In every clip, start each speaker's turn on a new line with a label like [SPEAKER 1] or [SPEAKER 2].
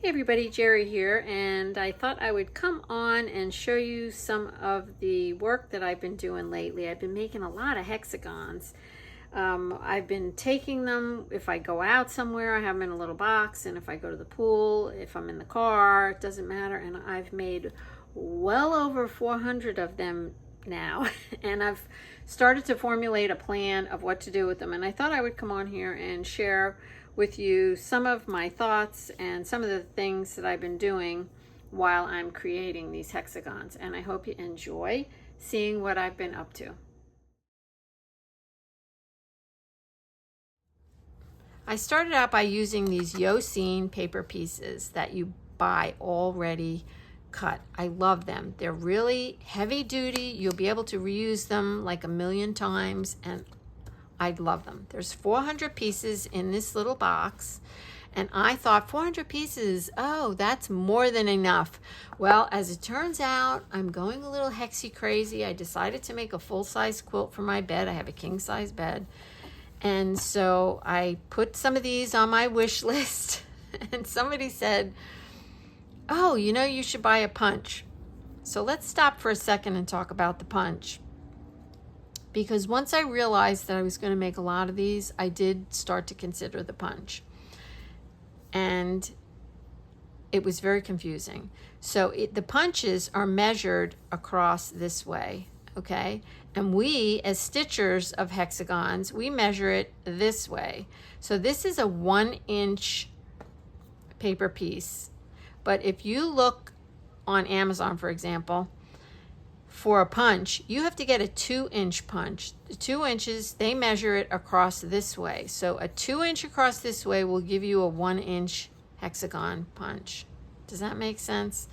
[SPEAKER 1] Hey everybody, Jeri here, and I thought I would come on and show you some of the work that I've been doing lately. I've been making a lot of hexagons. I've been taking them, if I go out somewhere, I have them in a little box, and if I go to the pool, if I'm in the car, it doesn't matter, and I've made well over 400 of them now, and I've started to formulate a plan of what to do with them, and I thought I would come on here and share with you some of my thoughts and some of the things that I've been doing while I'm creating these hexagons, and I hope you enjoy seeing what I've been up to. I started out by using these Yosin paper pieces that you buy already cut. I love them. They're really heavy duty. You'll be able to reuse them like a million times, and I love them. There's 400 pieces in this little box, and I thought 400 pieces, oh, that's more than enough. Well, as it turns out, I'm going a little hexie crazy. I decided to make a full-size quilt for my bed. I have a king-size bed, and so I put some of these on my wish list, and somebody said, oh, you know, you should buy a punch. So let's stop for a second and talk about the punch. Because once I realized that I was going to make a lot of these, I did start to consider the punch. And it was very confusing. So the punches are measured across this way, okay? And we, as stitchers of hexagons, we measure it this way. So this is a 1-inch paper piece. But if you look on Amazon, for example, for a punch, you have to get a 2-inch punch. The 2 inches, they measure it across this way. So a 2-inch across this way will give you a 1-inch hexagon punch. Does that make sense?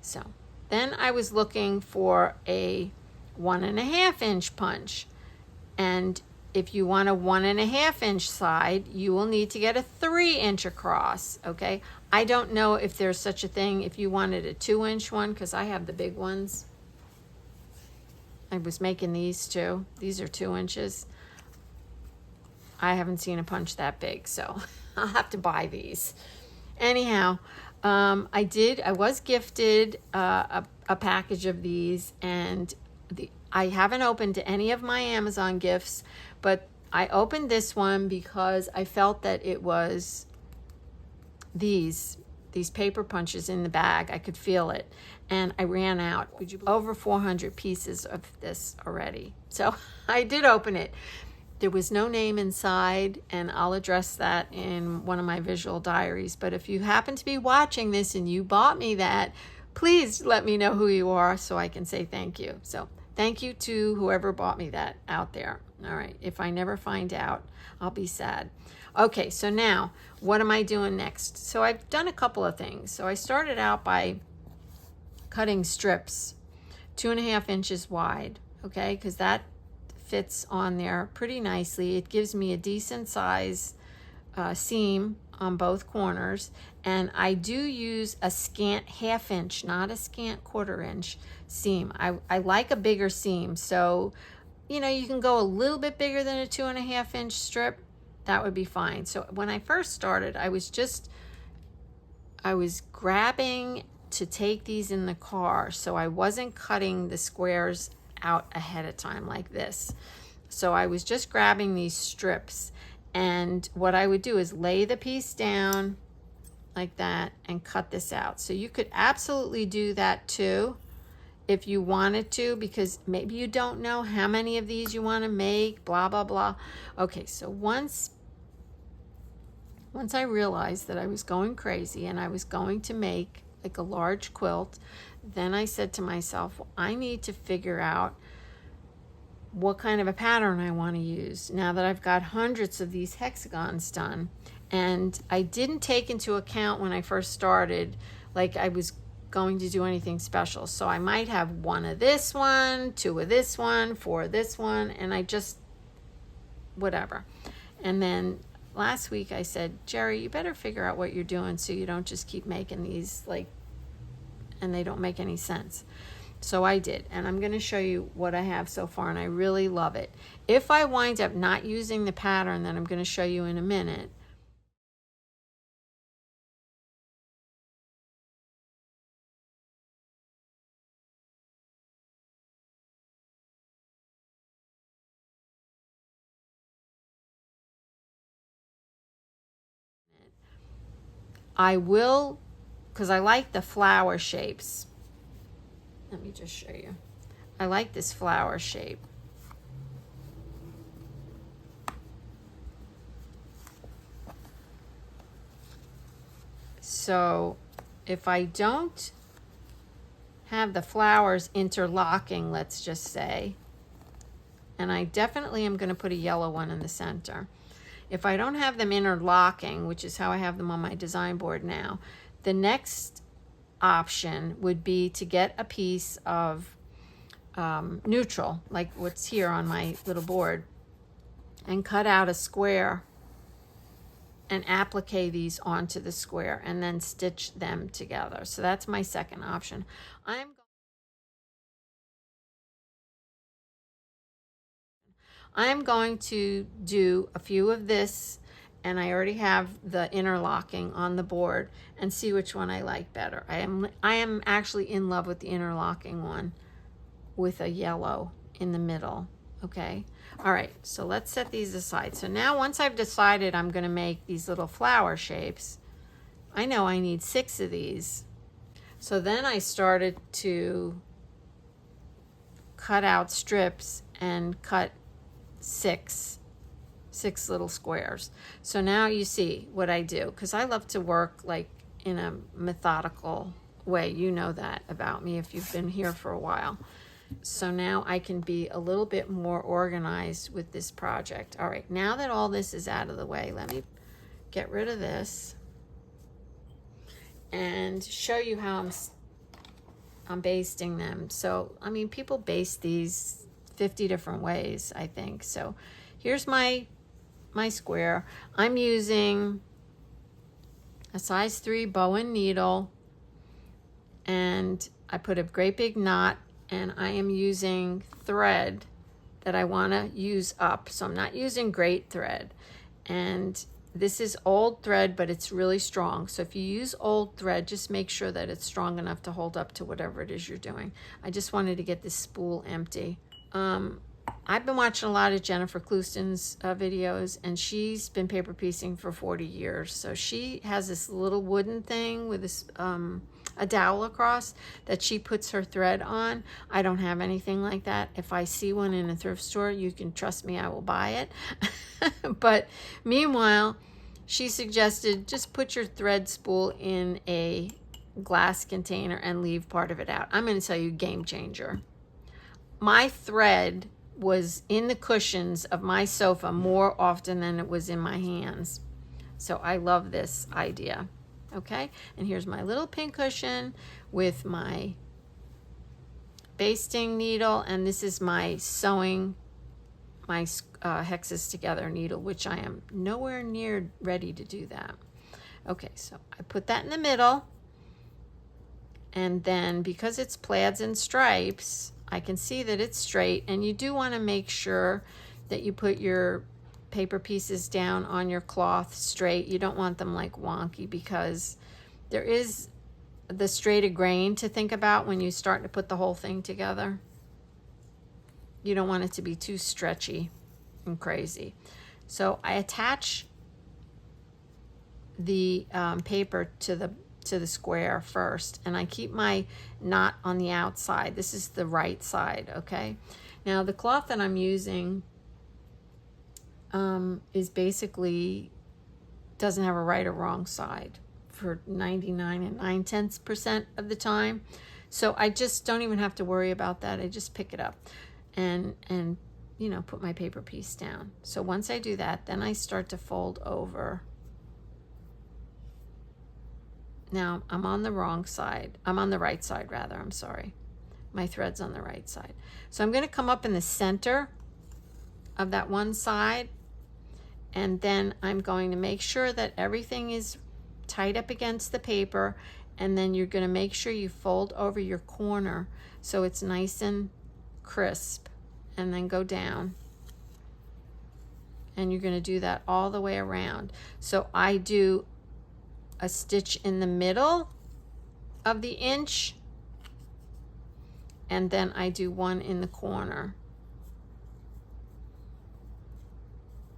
[SPEAKER 1] So then I was looking for a 1.5-inch punch. And if you want a 1.5-inch side, you will need to get a 3-inch across, okay? I don't know if there's such a thing if you wanted a 2-inch one, because I have the big ones. I was making these too. These are 2 inches. I haven't seen a punch that big, so I'll have to buy these. Anyhow, I was gifted a package of these, and I haven't opened any of my Amazon gifts, but I opened this one because I felt that it was these paper punches in the bag. I could feel it, and I ran out. Over 400 pieces of this already. So I did open it. There was no name inside, and I'll address that in one of my visual diaries. But if you happen to be watching this and you bought me that, please let me know who you are so I can say thank you. So thank you to whoever bought me that out there. All right, if I never find out, I'll be sad. Okay, so now, what am I doing next? So I've done a couple of things. So I started out by cutting strips 2.5 inches wide, okay, because that fits on there pretty nicely. It gives me a decent size seam on both corners, and I do use a scant 1/2 inch, not a scant 1/4 inch seam. I like a bigger seam, so you know, you can go a little bit bigger than a 2.5 inch strip. That would be fine. So when I first started, I was grabbing to take these in the car, so I wasn't cutting the squares out ahead of time like this. So I was just grabbing these strips, and what I would do is lay the piece down like that and cut this out. So you could absolutely do that too if you wanted to, because maybe you don't know how many of these you want to make, blah, blah, blah. Okay, so once I realized that I was going crazy and I was going to make like a large quilt, then I said to myself, well, I need to figure out what kind of a pattern I want to use now that I've got hundreds of these hexagons done. And I didn't take into account when I first started, like I was going to do anything special. So I might have 1 of this one, 2 of this one, 4 of this one, and I just, whatever. And then last week I said, Jeri, you better figure out what you're doing so you don't just keep making these like, and they don't make any sense. So I did, and I'm going to show you what I have so far, and I really love it. If I wind up not using the pattern that I'm going to show you in a minute, I will, because I like the flower shapes. Let me just show you. I like this flower shape. So if I don't have the flowers interlocking, let's just say, and I definitely am going to put a yellow one in the center. If I don't have them interlocking, which is how I have them on my design board now, the next option would be to get a piece of neutral, like what's here on my little board, and cut out a square and applique these onto the square and then stitch them together. So that's my second option. I'm going to do a few of this, and I already have the interlocking on the board, and see which one I like better. I am actually in love with the interlocking one with a yellow in the middle. Okay. All right. So let's set these aside. So now once I've decided I'm going to make these little flower shapes, I know I need 6 of these. So then I started to cut out strips and cut six little squares. So now you see what I do, because I love to work like in a methodical way. You know that about me if you've been here for a while. So now I can be a little bit more organized with this project. All right, now that all this is out of the way, let me get rid of this and show you how I'm basting them. So, I mean, people baste these 50 different ways, I think. So here's my square. I'm using a size 3 bow and needle, and I put a great big knot, and I am using thread that I want to use up. So I'm not using great thread, and this is old thread, but it's really strong. So if you use old thread, just make sure that it's strong enough to hold up to whatever it is you're doing. I just wanted to get this spool empty. I've been watching a lot of Jennifer Clouston's videos, and she's been paper piecing for 40 years. So she has this little wooden thing with this a dowel across that she puts her thread on. I don't have anything like that. If I see one in a thrift store, you can trust me, I will buy it. But meanwhile, she suggested just put your thread spool in a glass container and leave part of it out. I'm going to tell you, game changer. My thread was in the cushions of my sofa more often than it was in my hands. So I love this idea. Okay, and here's my little pin cushion with my basting needle, and this is my sewing my hexes together needle, which I am nowhere near ready to do that. Okay, so I put that in the middle, and then because it's plaids and stripes, I can see that it's straight, and you do want to make sure that you put your paper pieces down on your cloth straight. You don't want them like wonky, because there is the straighted grain to think about when you start to put the whole thing together. You don't want it to be too stretchy and crazy. So I attach the paper to the square first, and I keep my knot on the outside. This is the right side, okay? Now the cloth that I'm using is basically doesn't have a right or wrong side for 99 9/10% of the time. So I just don't even have to worry about that. I just pick it up and you know, put my paper piece down. So once I do that, then I start to fold over. Now I'm on the wrong side. I'm on the right side rather, I'm sorry. My thread's on the right side. So I'm going to come up in the center of that one side, and then I'm going to make sure that everything is tight up against the paper, and then you're going to make sure you fold over your corner so it's nice and crisp, and then go down. And you're going to do that all the way around. So I do a stitch in the middle of the inch, and then I do one in the corner.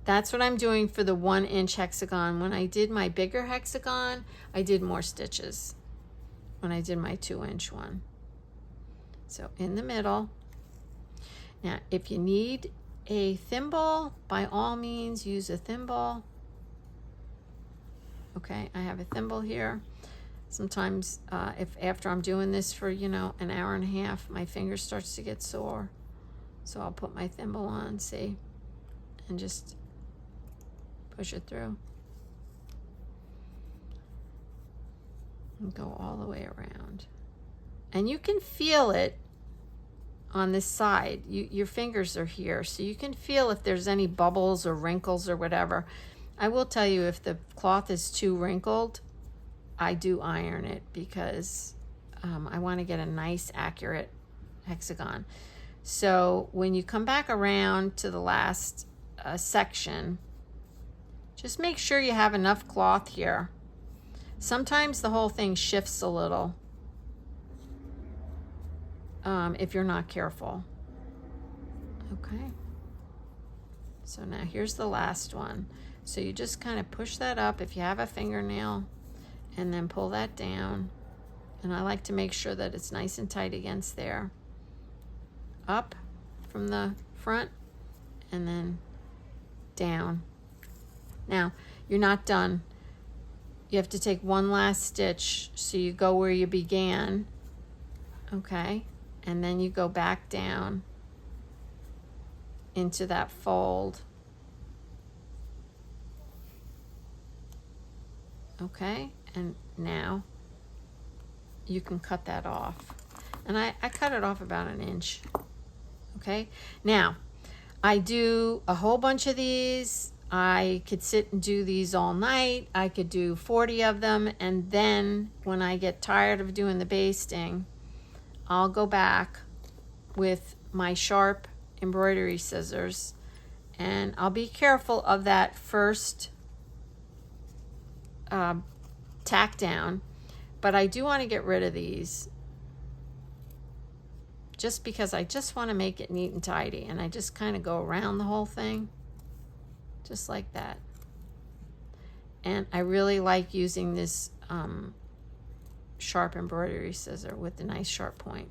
[SPEAKER 1] That's what I'm doing for the 1-inch hexagon. When I did my bigger hexagon, I did more stitches when I did my 2-inch one. So in the middle. Now, if you need a thimble, by all means, use a thimble. Okay, I have a thimble here. Sometimes if after I'm doing this for, you know, an hour and a half, my finger starts to get sore. So I'll put my thimble on, see, and just push it through. And go all the way around. And you can feel it on this side. Your fingers are here, so you can feel if there's any bubbles or wrinkles or whatever. I will tell you, if the cloth is too wrinkled, I do iron it, because I want to get a nice accurate hexagon. So when you come back around to the last section, just make sure you have enough cloth here. Sometimes the whole thing shifts a little if you're not careful. Okay, so now here's the last one. So you just kind of push that up if you have a fingernail, and then pull that down. And I like to make sure that it's nice and tight against there. Up from the front and then down. Now, you're not done. You have to take one last stitch. So you go where you began, okay? And then you go back down into that fold. Okay, and now you can cut that off. And I cut it off about 1 inch. Okay, now I do a whole bunch of these. I could sit and do these all night. I could do 40 of them, and then when I get tired of doing the basting, I'll go back with my sharp embroidery scissors, and I'll be careful of that first tack down, but I do want to get rid of these just because I just want to make it neat and tidy, and I just kind of go around the whole thing just like that. And I really like using this sharp embroidery scissor with the nice sharp point.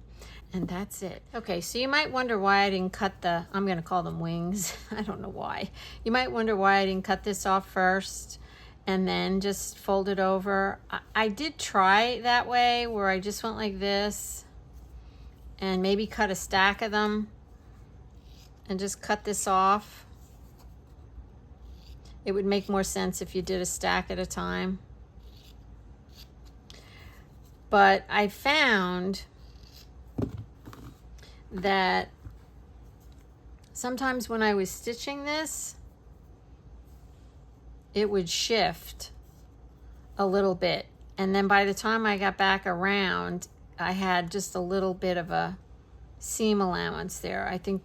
[SPEAKER 1] And that's it. Okay, so you might wonder why I didn't cut the, I'm going to call them wings. I don't know why. You might wonder why I didn't cut this off first and then just fold it over. I did try that way, where I just went like this and maybe cut a stack of them and just cut this off. It would make more sense if you did a stack at a time. But I found that sometimes when I was stitching this, it would shift a little bit. And then by the time I got back around, I had just a little bit of a seam allowance there. I think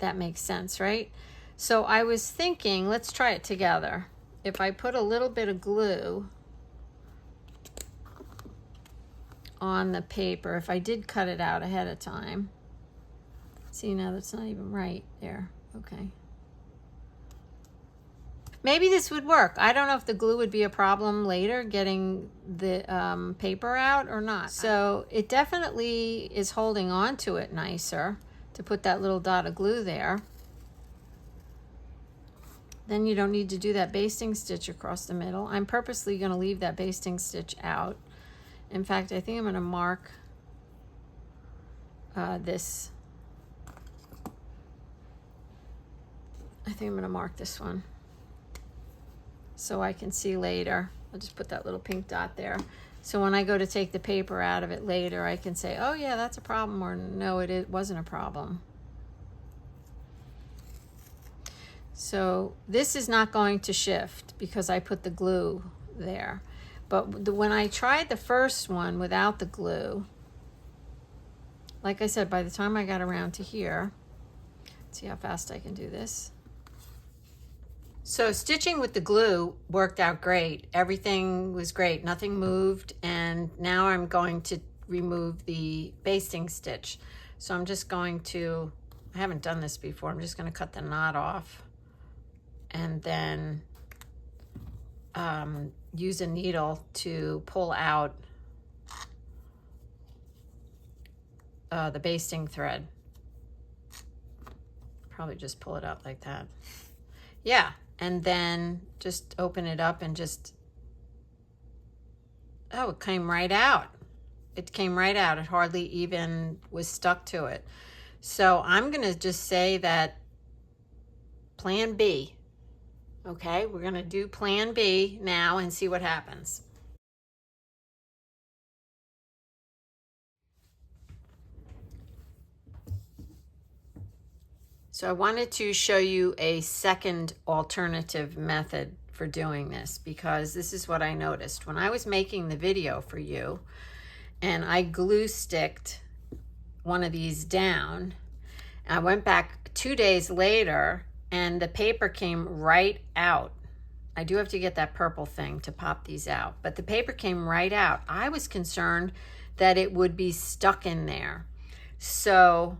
[SPEAKER 1] that makes sense, right? So I was thinking, let's try it together. If I put a little bit of glue on the paper, if I did cut it out ahead of time. See, now that's not even right there. Okay. Maybe this would work. I don't know if the glue would be a problem later getting the paper out or not. So it definitely is holding on to it nicer to put that little dot of glue there. Then you don't need to do that basting stitch across the middle. I'm purposely going to leave that basting stitch out. In fact, I think I'm going to mark this. I think I'm going to mark this one so I can see later. I'll just put that little pink dot there. So when I go to take the paper out of it later, I can say, oh yeah, that's a problem, or no, it wasn't a problem. So this is not going to shift because I put the glue there. But when I tried the first one without the glue, like I said, by the time I got around to here, let's see how fast I can do this. So stitching with the glue worked out great. Everything was great. Nothing moved. And now I'm going to remove the basting stitch. So I'm just going to, I haven't done this before. I'm just going to cut the knot off and then use a needle to pull out the basting thread. Probably just pull it out like that. Yeah, and then just open it up and just, oh, it came right out. It came right out. It hardly even was stuck to it. So I'm going to just say that plan B. Okay, we're going to do plan B now and see what happens. So I wanted to show you a second alternative method for doing this, because this is what I noticed when I was making the video for you, and I glue sticked one of these down. I went back 2 days later and the paper came right out. I do have to get that purple thing to pop these out, but the paper came right out. I was concerned that it would be stuck in there. So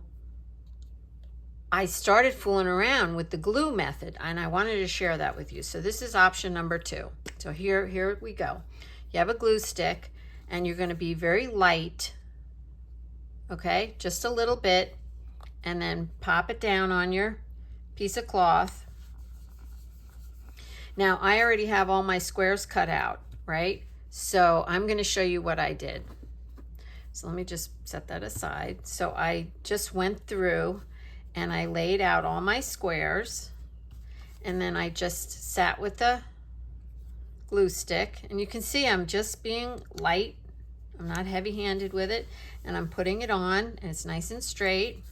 [SPEAKER 1] I started fooling around with the glue method, and I wanted to share that with you. So this is option number 2. So here we go. You have a glue stick, and you're going to be very light, okay, just a little bit, and then pop it down on your piece of cloth. Now I already have all my squares cut out, right? So I'm going to show you what I did. So let me just set that aside. So I just went through and I laid out all my squares, and then I just sat with the glue stick, and you can see I'm just being light. I'm not heavy-handed with it, and I'm putting it on, and it's nice and straight.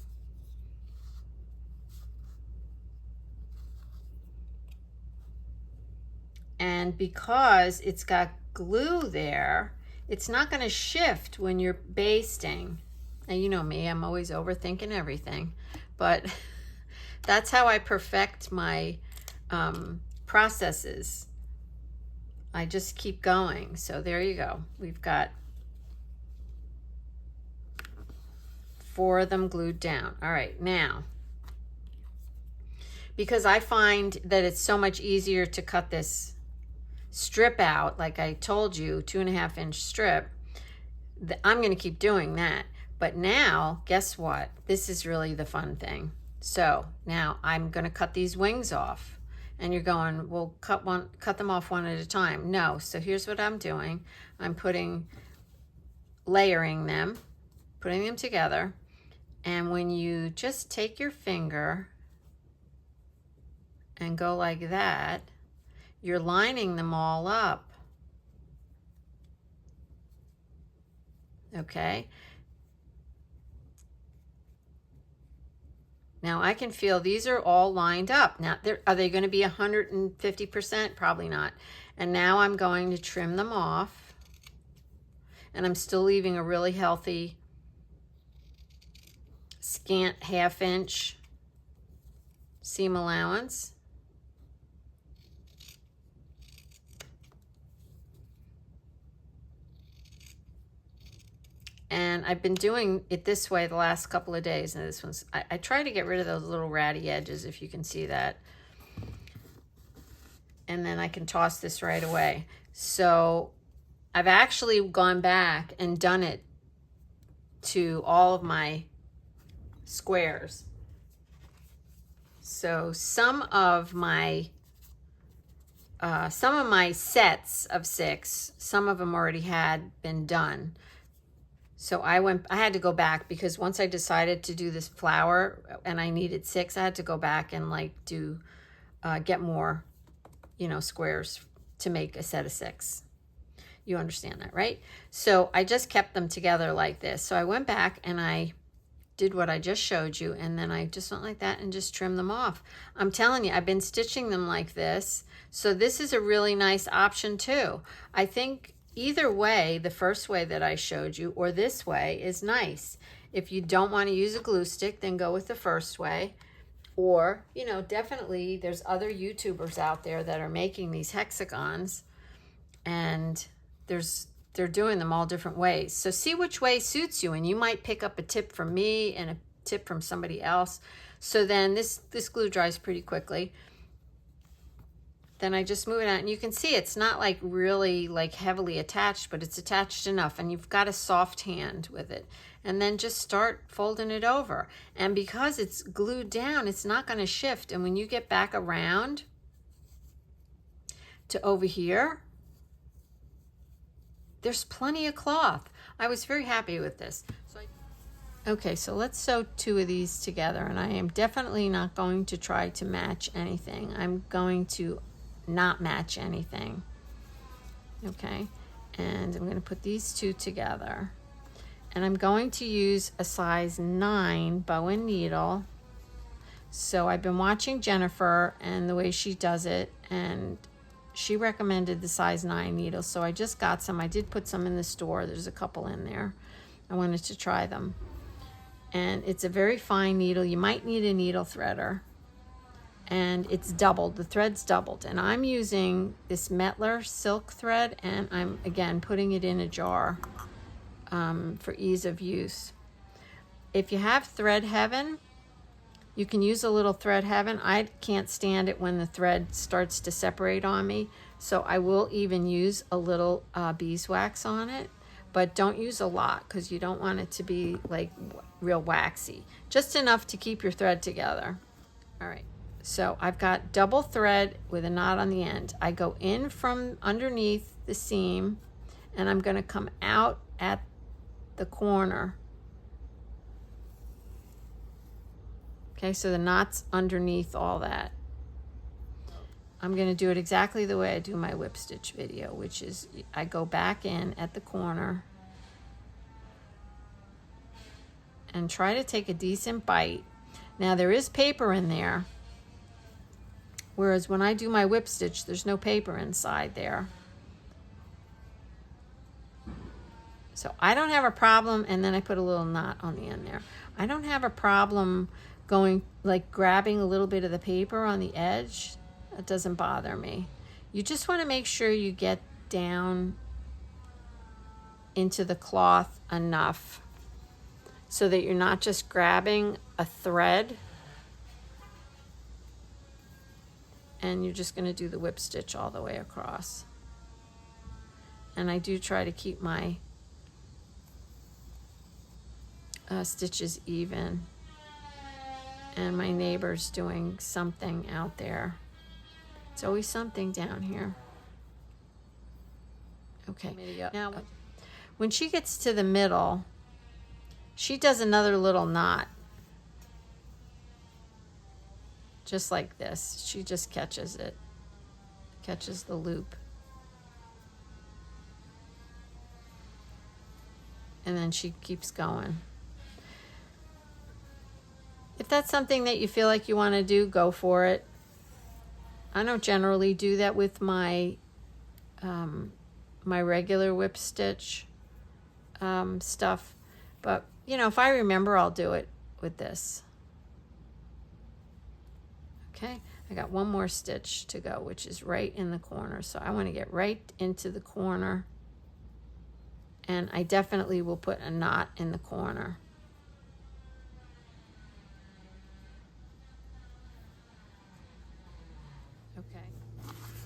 [SPEAKER 1] And because it's got glue there, it's not going to shift when you're basting. And you know me, I'm always overthinking everything, but that's how I perfect my processes. I just keep going. So there you go. We've got 4 of them glued down. All right, now, because I find that it's so much easier to cut this strip out, like I told you, 2.5 inch strip, I'm going to keep doing that. But now, guess what? This is really the fun thing. So now I'm going to cut these wings off. And you're going, well, cut them off one at a time. No. So here's what I'm doing. I'm layering them, putting them together. And when you just take your finger and go like that, you're lining them all up. Okay. Now I can feel these are all lined up. Now, are they going to be 150%? Probably not. And now I'm going to trim them off. And I'm still leaving a really healthy scant 1/2 inch seam allowance. And I've been doing it this way the last couple of days. And this one's, I try to get rid of those little ratty edges, if you can see that. And then I can toss this right away. So I've actually gone back and done it to all of my squares. So some of my sets of 6, some of them already had been done. So I had to go back, because once I decided to do this flower and I needed 6, I had to go back and like get more, squares to make a set of 6. You understand that, right? So I just kept them together like this. So I went back and I did what I just showed you, and then I just went like that and just trimmed them off. I'm telling you, I've been stitching them like this. So this is a really nice option too. I think either way, the first way that I showed you or this way is nice. If you don't want to use a glue stick, then go with the first way. Or, definitely there's other YouTubers out there that are making these hexagons, and they're doing them all different ways. So see which way suits you, and you might pick up a tip from me and a tip from somebody else. So then this glue dries pretty quickly. then I just move it out, and you can see it's not like really like heavily attached, but it's attached enough, and you've got a soft hand with it. And then just start folding it over. And because it's glued down, it's not going to shift. And when you get back around to over here, there's plenty of cloth. I was very happy with this. Okay, so let's sew 2 of these together, and I am definitely not going to try to match anything. I'm going to not match anything. Okay, and I'm going to put these 2 together. And I'm going to use a size 9 bow and needle. So I've been watching Jennifer and the way she does it, and she recommended the size 9 needle. So I just got some. I did put some in the store. There's a couple in there. I wanted to try them. And it's a very fine needle. You might need a needle threader. And it's doubled. The thread's doubled. And I'm using this Metler silk thread, and I'm, again, putting it in a jar. For ease of use. If you have thread heaven, you can use a little thread heaven. I can't stand it when the thread starts to separate on me, so I will even use a little beeswax on it, but don't use a lot because you don't want it to be like real waxy. Just enough to keep your thread together. All right, so I've got double thread with a knot on the end. I go in from underneath the seam, and I'm going to come out at the corner. Okay, so the knot's underneath all that. I'm going to do it exactly the way I do my whip stitch video, which is I go back in at the corner and try to take a decent bite. Now there is paper in there, whereas when I do my whip stitch, there's no paper inside there. So I don't have a problem, and then I put a little knot on the end there. I don't have a problem going, like grabbing a little bit of the paper on the edge. That doesn't bother me. You just want to make sure you get down into the cloth enough so that you're not just grabbing a thread and you're just going to do the whip stitch all the way across. And I do try to keep my stitches even, and my neighbor's doing something out there. It's always something down here. Okay, now when she gets to the middle, she does another little knot, just like this. She just catches it, catches the loop, and then she keeps going. If that's something that you feel like you want to do, go for it. I don't generally do that with my my regular whip stitch stuff, but you know, if I remember, I'll do it with this. Okay, I got one more stitch to go, which is right in the corner. So I want to get right into the corner, and I definitely will put a knot in the corner.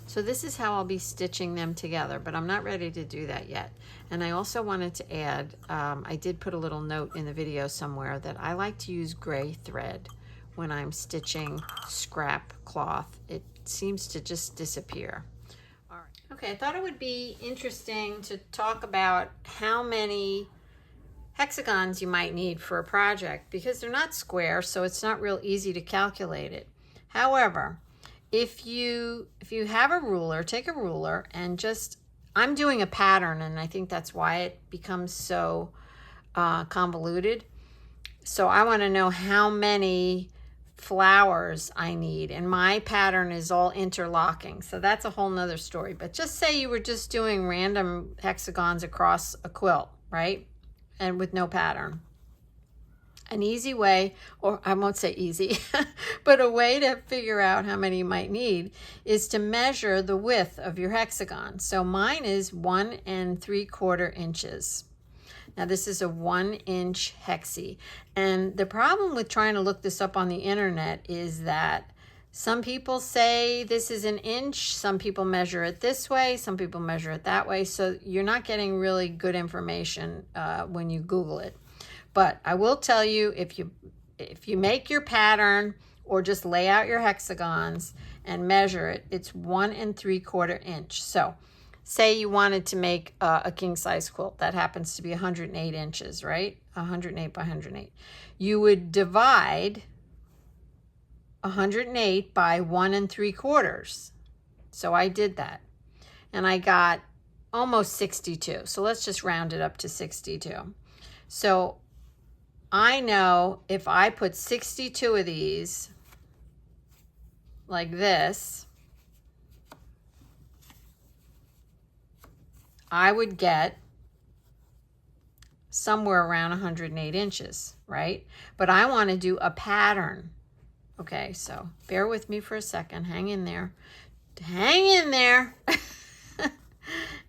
[SPEAKER 1] So this is how I'll be stitching them together, but I'm not ready to do that yet. And I also wanted to add, I did put a little note in the video somewhere that I like to use gray thread when I'm stitching scrap cloth. It seems to just disappear. All right. Okay, I thought it would be interesting to talk about how many hexagons you might need for a project, because they're not square, so it's not real easy to calculate it. However, if you have a ruler, take a ruler and just, I'm doing a pattern, and I think that's why it becomes so convoluted. So I want to know how many flowers I need, and my pattern is all interlocking, so that's a whole nother story. But just say you were just doing random hexagons across a quilt, right? And with no pattern. An easy way, or I won't say easy, but a way to figure out how many you might need is to measure the width of your hexagon. So mine is 1 3/4 inches. Now this is a 1-inch hexie. And the problem with trying to look this up on the internet is that Some people say this is an inch. Some people measure it this way. Some people measure it that way. So you're not getting really good information when you Google it. But I will tell you, if you make your pattern or just lay out your hexagons and measure it, it's 1 3/4 inch. So say you wanted to make a king size quilt that happens to be 108 inches, right? 108 by 108. You would divide 108 by 1 3/4. So I did that and I got almost 62. So let's just round it up to 62. So I know if I put 62 of these like this, I would get somewhere around 108 inches, right? But I want to do a pattern. Okay, so bear with me for a second. Hang in there. Hang in there.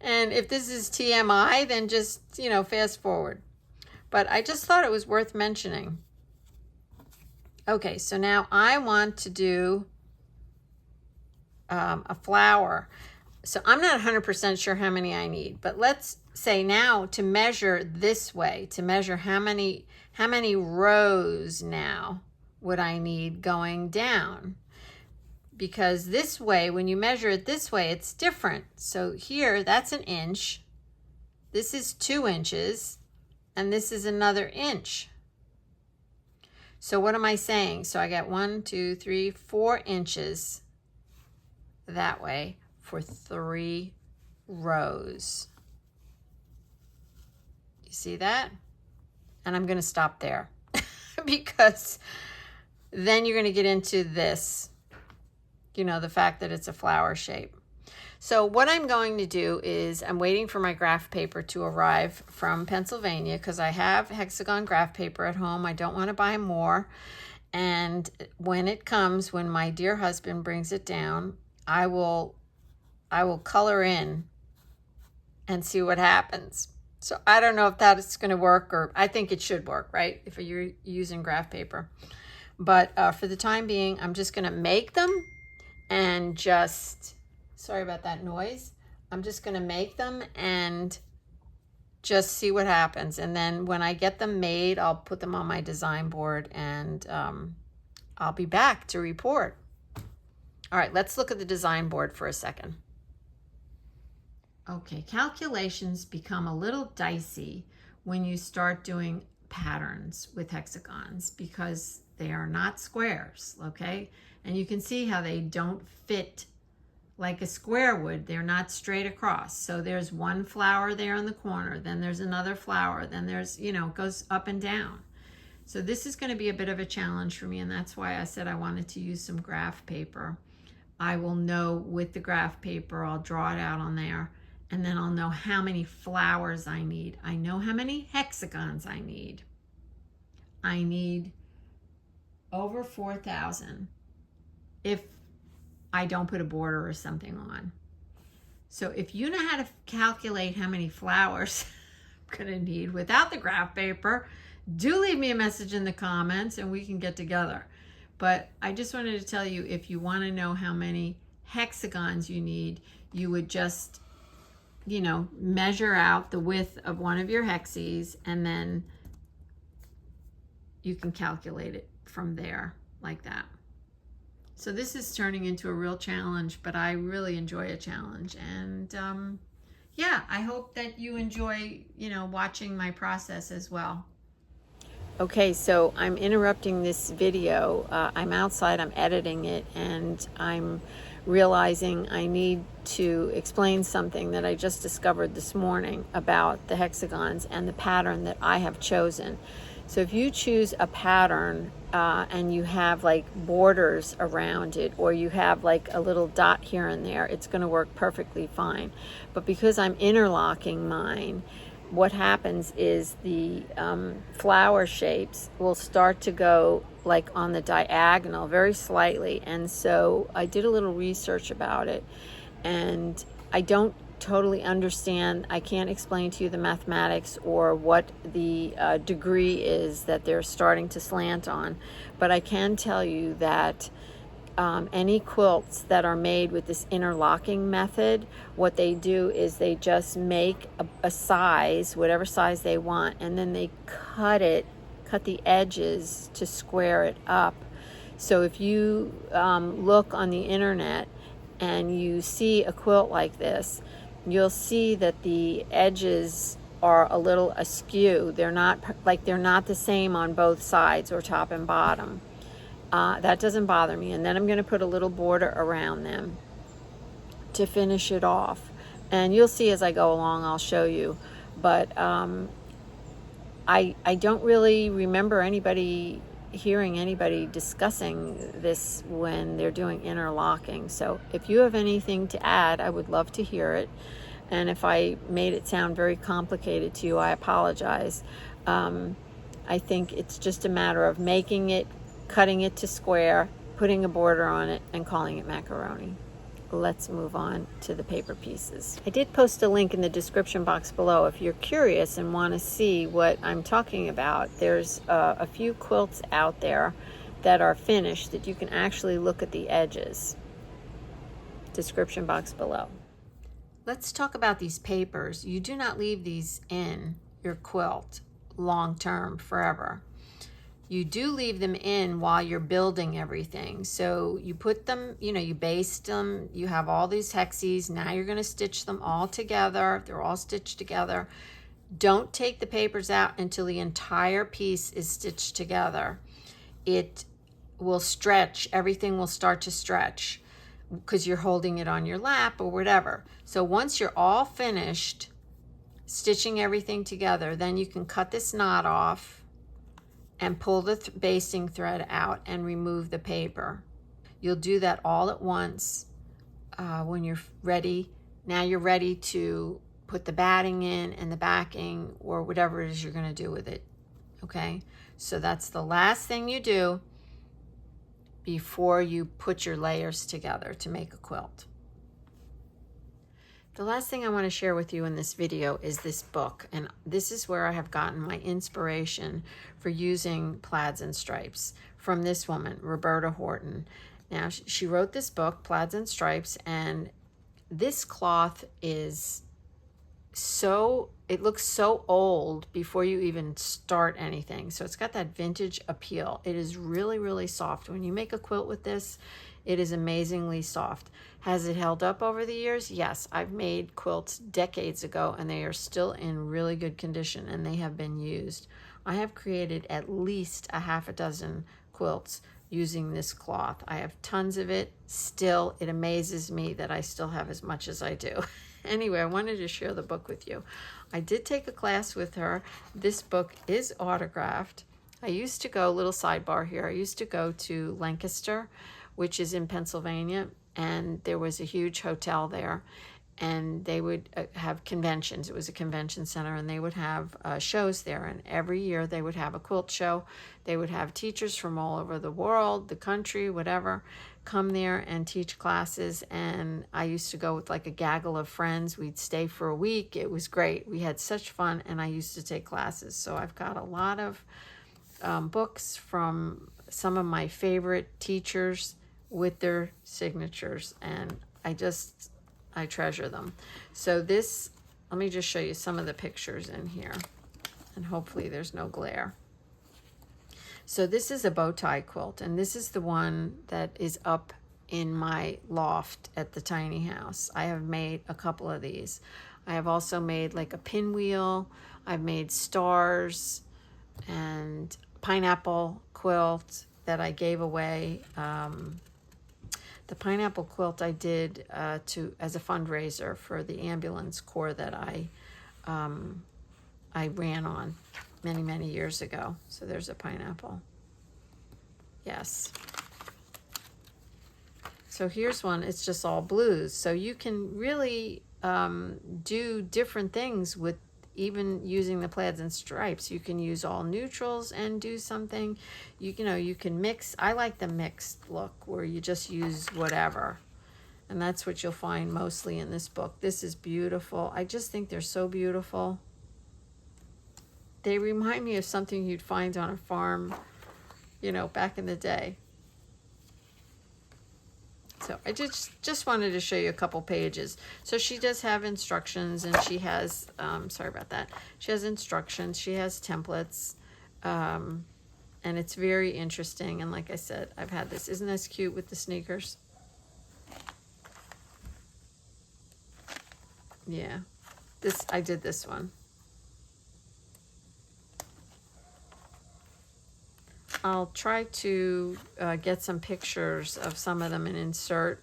[SPEAKER 1] And if this is TMI, then just, fast forward. But I just thought it was worth mentioning. Okay, so now I want to do a flower. So I'm not 100% sure how many I need, but let's say now to measure this way, to measure how many rows now would I need going down. Because this way, when you measure it this way, it's different. So here, that's an inch. This is 2 inches. And this is another inch. So what am I saying? So I got 1, 2, 3, 4 inches that way for 3 rows. You see that? And I'm going to stop there because then you're going to get into this, the fact that it's a flower shape. So what I'm going to do is I'm waiting for my graph paper to arrive from Pennsylvania because I have hexagon graph paper at home. I don't want to buy more. And when it comes, when my dear husband brings it down, I will color in and see what happens. So I don't know if that is going to work, or I think it should work, right? If you're using graph paper. But for the time being, I'm just going to make them and just... Sorry about that noise. I'm just going to make them and just see what happens. And then when I get them made, I'll put them on my design board and I'll be back to report. All right, let's look at the design board for a second. Okay, calculations become a little dicey when you start doing patterns with hexagons because they are not squares, okay? And you can see how they don't fit like a square would. They're not straight across. So there's one flower there in the corner, then there's another flower, then there's, it goes up and down. So this is going to be a bit of a challenge for me, and that's why I said I wanted to use some graph paper. I will know with the graph paper, I'll draw it out on there, and then I'll know how many flowers I need. I know how many hexagons I need. I need over 4,000 if I don't put a border or something on. So if you know how to calculate how many flowers I'm gonna need without the graph paper, do leave me a message in the comments and we can get together. But I just wanted to tell you, if you want to know how many hexagons you need, you would just, measure out the width of one of your hexies, and then you can calculate it from there like that. So this is turning into a real challenge, but I really enjoy a challenge. And yeah, I hope that you enjoy, watching my process as well. Okay, so I'm interrupting this video. I'm outside, I'm editing it, and I'm realizing I need to explain something that I just discovered this morning about the hexagons and the pattern that I have chosen. So if you choose a pattern and you have like borders around it, or you have like a little dot here and there, it's going to work perfectly fine. But because I'm interlocking mine, what happens is the flower shapes will start to go like on the diagonal very slightly. And so I did a little research about it, and I don't totally understand. I can't explain to you the mathematics or what the degree is that they're starting to slant on, but I can tell you that any quilts that are made with this interlocking method, what they do is they just make a size, whatever size they want, and then they cut the edges to square it up. So if you look on the internet and you see a quilt like this, you'll see that the edges are a little askew. They're not the same on both sides, or top and bottom. That doesn't bother me. And then I'm going to put a little border around them to finish it off. And you'll see as I go along, I'll show you. But I don't really remember hearing anybody discussing this when they're doing interlocking. So if you have anything to add, I would love to hear it. And if I made it sound very complicated to you, I apologize. I think it's just a matter of making it, cutting it to square, putting a border on it, and calling it macaroni. Let's move on to the paper pieces. I did post a link in the description box below if you're curious and want to see what I'm talking about. There's a few quilts out there that are finished that you can actually look at the edges. Description box below. Let's talk about these papers. You do not leave these in your quilt long term, forever. You do leave them in while you're building everything. So you put them, you baste them, you have all these hexies. Now you're going to stitch them all together. They're all stitched together. Don't take the papers out until the entire piece is stitched together. It will stretch. Everything will start to stretch because you're holding it on your lap or whatever. So once you're all finished stitching everything together, then you can cut this knot off and pull the basting thread out and remove the paper. You'll do that all at once when you're ready. Now you're ready to put the batting in and the backing or whatever it is you're going to do with it. Okay, so that's the last thing you do before you put your layers together to make a quilt. The last thing I want to share with you in this video is this book, and this is where I have gotten my inspiration for using plaids and stripes, from this woman, Roberta Horton. Now, she wrote this book, Plaids and Stripes, and this cloth is it looks so old before you even start anything. So it's got that vintage appeal. It is really, really soft. When you make a quilt with this, it is amazingly soft. Has it held up over the years? Yes, I've made quilts decades ago and they are still in really good condition and they have been used. I have created at least a half a dozen quilts using this cloth. I have tons of it still. It amazes me that I still have as much as I do. Anyway, I wanted to share the book with you. I did take a class with her. This book is autographed. I used to go, little sidebar here, I used to go to Lancaster, which is in Pennsylvania, and there was a huge hotel there, and they would have conventions. It was a convention center, and they would have shows there, and every year they would have a quilt show. They would have teachers from all over the world, the country, whatever, come there and teach classes, and I used to go with like a gaggle of friends. We'd stay for a week. It was great. We had such fun, and I used to take classes. So I've got a lot of books from some of my favorite teachers with their signatures, and I treasure them. So this, let me just show you some of the pictures in here, and hopefully there's no glare. So this is a bow tie quilt, and this is the one that is up in my loft at the tiny house. I have made a couple of these. I have also made like a pinwheel. I've made stars and pineapple quilt that I gave away. The pineapple quilt I did as a fundraiser for the ambulance corps that I ran on many, many years ago. So there's a pineapple. Yes. So here's one. It's just all blues. So you can really do different things with even using the plaids and stripes. You can use all neutrals and do something. You can mix. I like the mixed look where you just use whatever. And that's what you'll find mostly in this book. This is beautiful. I just think they're so beautiful. They remind me of something you'd find on a farm, back in the day. So I just wanted to show you a couple pages. So she does have instructions, and she has, sorry about that. She has instructions, she has templates, and it's very interesting. And like I said, I've had this. Isn't this cute with the sneakers? Yeah, I did this one. I'll try to get some pictures of some of them and insert.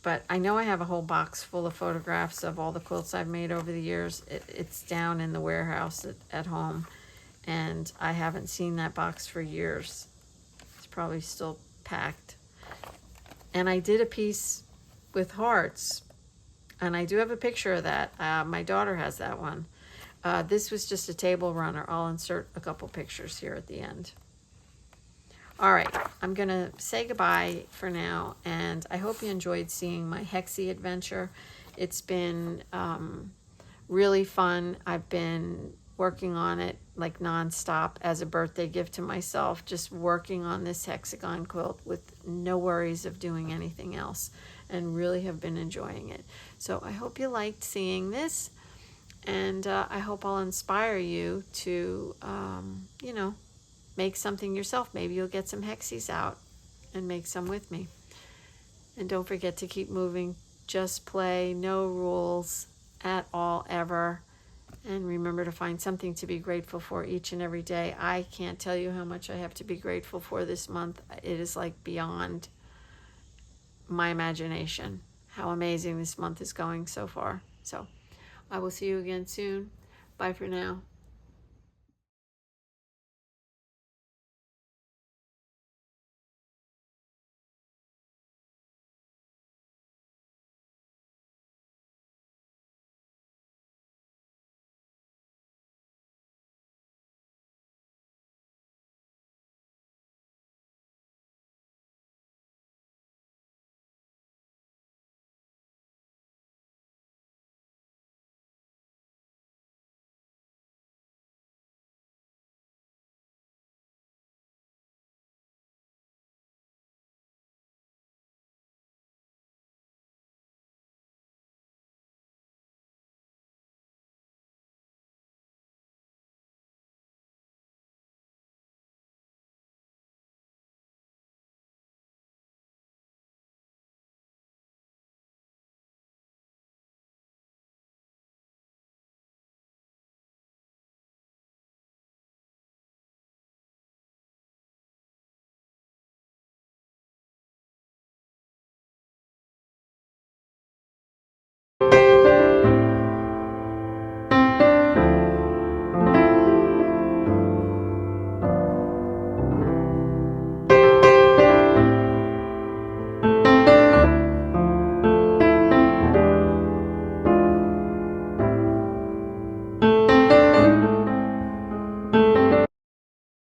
[SPEAKER 1] But I know I have a whole box full of photographs of all the quilts I've made over the years. It's down in the warehouse at home, and I haven't seen that box for years. It's probably still packed. And I did a piece with hearts, and I do have a picture of that. My daughter has that one. This was just a table runner. I'll insert a couple pictures here at the end. All right, I'm going to say goodbye for now, and I hope you enjoyed seeing my hexie adventure. It's been really fun. I've been working on it like nonstop as a birthday gift to myself, just working on this hexagon quilt with no worries of doing anything else, and really have been enjoying it. So I hope you liked seeing this, and I hope I'll inspire you to, you know, make something yourself. Maybe you'll get some hexies out and make some with me. And don't forget to keep moving. Just play. No rules at all, ever. And remember to find something to be grateful for each and every day. I can't tell you how much I have to be grateful for this month. It is like beyond my imagination how amazing this month is going so far. So I will see you again soon. Bye for now.